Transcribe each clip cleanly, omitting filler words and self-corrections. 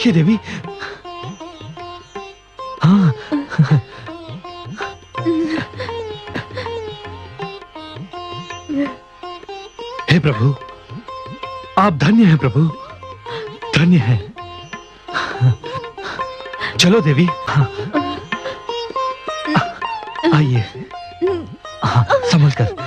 देखिए देवी। हाँ। हे प्रभु, आप धन्य हैं प्रभु, धन्य हैं। चलो देवी, आइए। हाँ, संभल कर।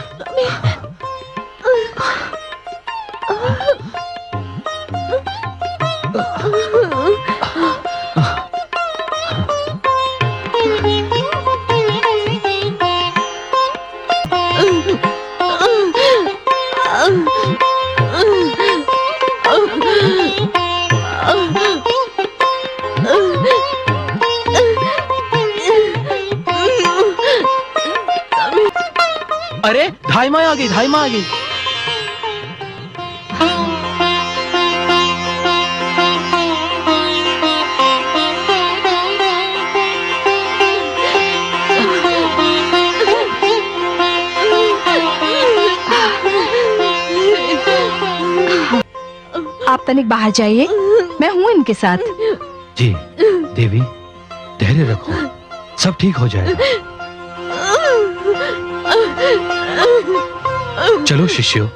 अरे धाई माँ आ गई, धाई माँ आ गई। आप तनिक बाहर जाइए, मैं हूँ इनके साथ। जी देवी, धैर्य रखो, सब ठीक हो जाएगा। चलो शिष्यों।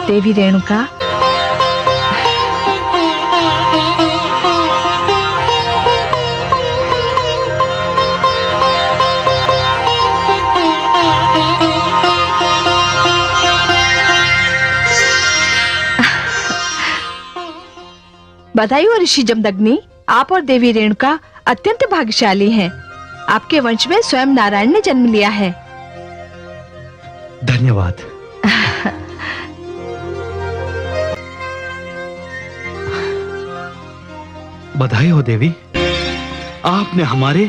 देवी रेणुका, बधाई हो ऋषि जमदग्नि, आप और देवी रेणुका अत्यंत भाग्यशाली हैं। आपके वंश में स्वयं नारायण ने जन्म लिया है। धन्यवाद। बधाई हो देवी, आपने हमारे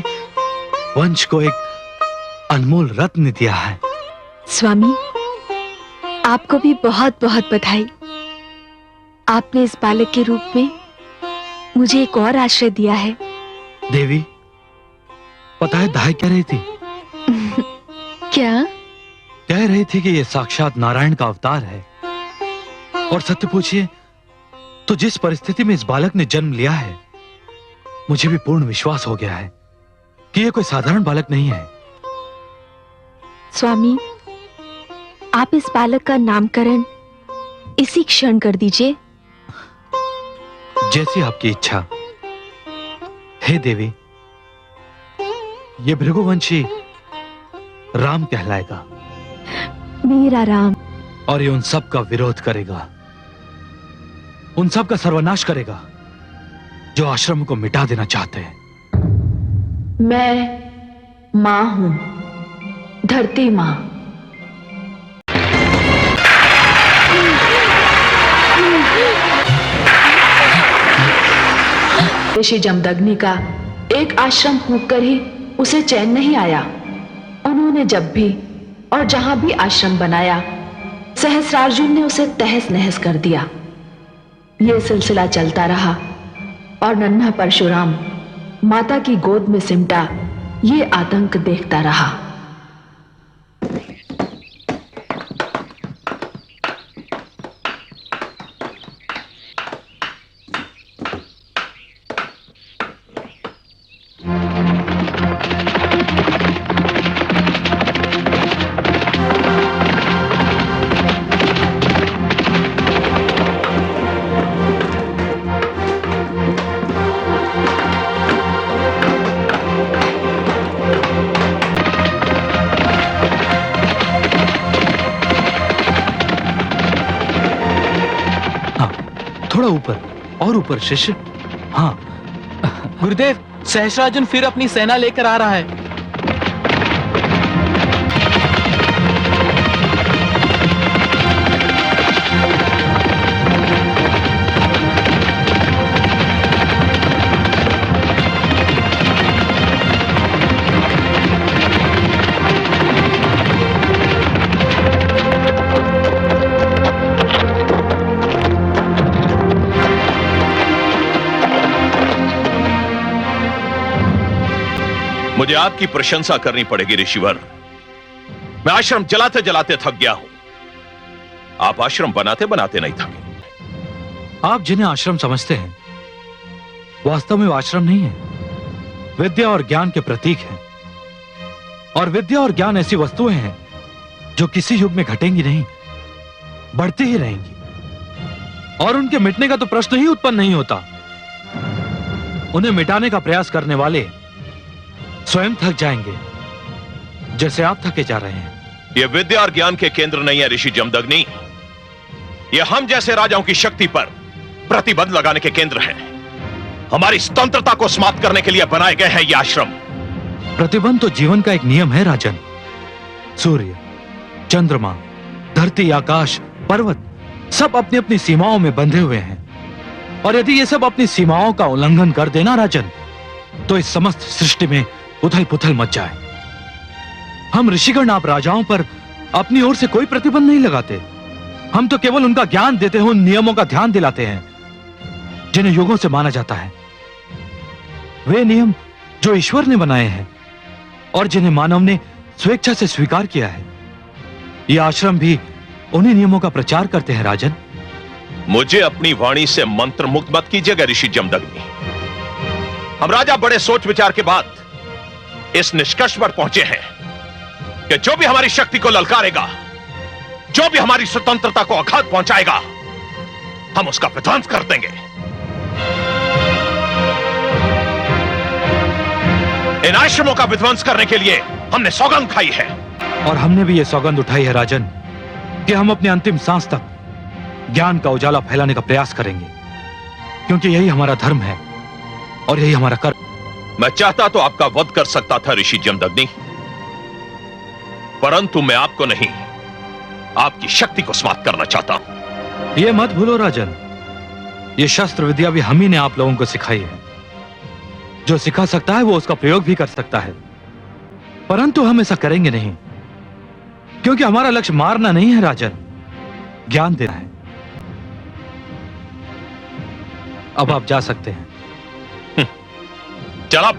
वंश को एक अनमोल रत्न दिया है। स्वामी, आपको भी बहुत बहुत बधाई। आपने इस बालक के रूप में मुझे एक और आश्रय दिया है। देवी, पता है दाई कह रही थी? क्या? कह रही थी कि ये साक्षात नारायण का अवतार है। और सत्य पूछिए तो जिस परिस्थिति में इस बालक ने जन्म लिया है, मुझे भी पूर्ण विश्वास हो गया है कि ये कोई साधारण बालक नहीं है। स्वामी, आप इस बालक का नामकरण इसी क्षण कर दीजिए। जैसी आपकी इच्छा। हे देवी, ये भृगुवंशी राम कहलाएगा। मेरा राम। और ये उन सब का विरोध करेगा, उन सब का सर्वनाश करेगा जो आश्रम को मिटा देना चाहते हैं। मैं मां हूं, धरती मां। ऋषि जमदग्नि का एक आश्रम फूंककर ही उसे चैन नहीं आया। उन्होंने जब भी और जहां भी आश्रम बनाया, सहस्रार्जुन ने उसे तहस नहस कर दिया। यह सिलसिला चलता रहा और नन्हा परशुराम माता की गोद में सिमटा ये आतंक देखता रहा। थोड़ा ऊपर और ऊपर शिष्य। हाँ। गुरुदेव, सहस्रार्जुन फिर अपनी सेना लेकर आ रहा है। मुझे आपकी प्रशंसा करनी पड़ेगी ऋषिवर। मैं आश्रम जलाते जलाते थक गया हूं। आप आश्रम बनाते बनाते नहीं थके। आप जिन्हें आश्रम समझते हैं वास्तव में वो आश्रम नहीं है, विद्या और ज्ञान के प्रतीक हैं। और विद्या और ज्ञान ऐसी वस्तुएं हैं जो किसी युग में घटेंगी नहीं, बढ़ती ही रहेंगी। और उनके मिटने का तो प्रश्न ही उत्पन्न नहीं होता। उन्हें मिटाने का प्रयास करने वाले स्वयं थक जाएंगे, जैसे आप थके जा रहे हैं। यह विद्या और ज्ञान के केंद्र नहीं है ऋषि जमदग्नि। यह हम जैसे राजाओं की शक्ति पर प्रतिबंध लगाने के केंद्र है। हमारी स्वतंत्रता को समाप्त करने के लिए बनाए गए हैं ये आश्रम। प्रतिबंध तो जीवन का एक नियम है राजन। सूर्य, चंद्रमा, धरती, आकाश, पर्वत सब अपनी अपनी सीमाओं में बंधे हुए हैं। और यदि ये सब अपनी सीमाओं का उल्लंघन कर देना राजन, तो इस समस्त सृष्टि में उथल पुथल मच जाए। हम ऋषिगण आप राजाओं पर अपनी ओर से कोई प्रतिबंध नहीं लगाते। हम तो केवल उनका ज्ञान देते हुए उन नियमों का ध्यान दिलाते हैं जिन्हें युगों से माना जाता है। वे नियम जो ईश्वर ने बनाए हैं और जिन्हें मानव ने स्वेच्छा से स्वीकार किया है। यह आश्रम भी उन्हीं नियमों का प्रचार करते हैं राजन। मुझे अपनी वाणी से मंत्र मुक्त मत कीजिएगा ऋषि जमदग्नि। हम राजा बड़े सोच विचार के बाद इस निष्कर्ष पर पहुंचे हैं कि जो भी हमारी शक्ति को ललकारेगा, जो भी हमारी स्वतंत्रता को आघात पहुंचाएगा, हम उसका विध्वंस कर देंगे। इन आश्रमों का विध्वंस करने के लिए हमने सौगंध खाई है। और हमने भी यह सौगंध उठाई है राजन कि हम अपने अंतिम सांस तक ज्ञान का उजाला फैलाने का प्रयास करेंगे, क्योंकि यही हमारा धर्म है और यही हमारा कर्म। मैं चाहता तो आपका वध कर सकता था ऋषि जमदग्नि, परंतु मैं आपको नहीं, आपकी शक्ति को समाप्त करना चाहता हूं। यह मत भूलो राजन, यह शस्त्र विद्या भी हम ही ने आप लोगों को सिखाई है। जो सिखा सकता है वो उसका प्रयोग भी कर सकता है, परंतु हम ऐसा करेंगे नहीं, क्योंकि हमारा लक्ष्य मारना नहीं है राजन, ज्ञान देना है। अब आप जा सकते हैं। चल अब।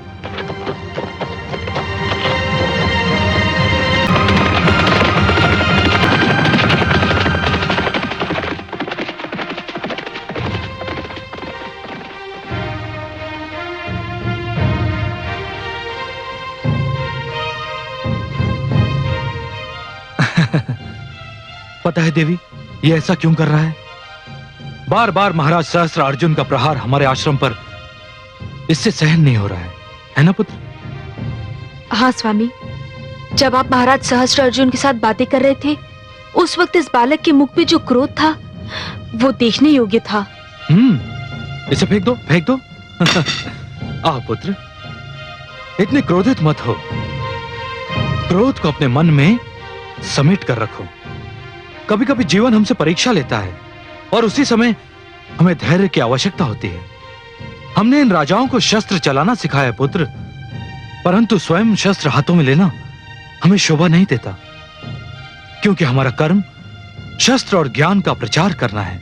पता है देवी, ये ऐसा क्यों कर रहा है? बार बार महाराज सहस्त्र अर्जुन का प्रहार हमारे आश्रम पर इससे सहन नहीं हो रहा है ना पुत्र? हाँ स्वामी, जब आप महाराज सहस्त्र अर्जुन के साथ बातें कर रहे थे, उस वक्त इस बालक के मुख पे जो क्रोध था वो देखने योग्य था। इसे फेंक दो, फेंक दो। आ पुत्र, इतने क्रोधित मत हो। क्रोध को अपने मन में समेट कर रखो। कभी कभी जीवन हमसे परीक्षा लेता है और उसी समय हमें धैर्य की आवश्यकता होती है। हमने इन राजाओं को शस्त्र चलाना सिखाया है पुत्र, परंतु स्वयं शस्त्र हाथों में लेना हमें शोभा नहीं देता, क्योंकि हमारा कर्म शस्त्र और ज्ञान का प्रचार करना है।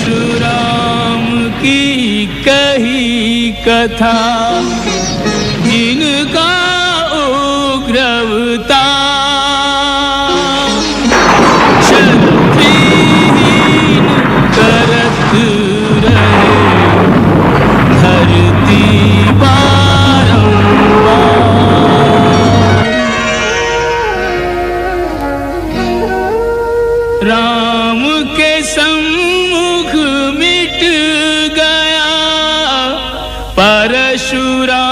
परशुराम की कही कथा, जिनका उग्र अवतार, क्षत्रिहीन करत रहे धरती बारंबार। राम के संग परशुराम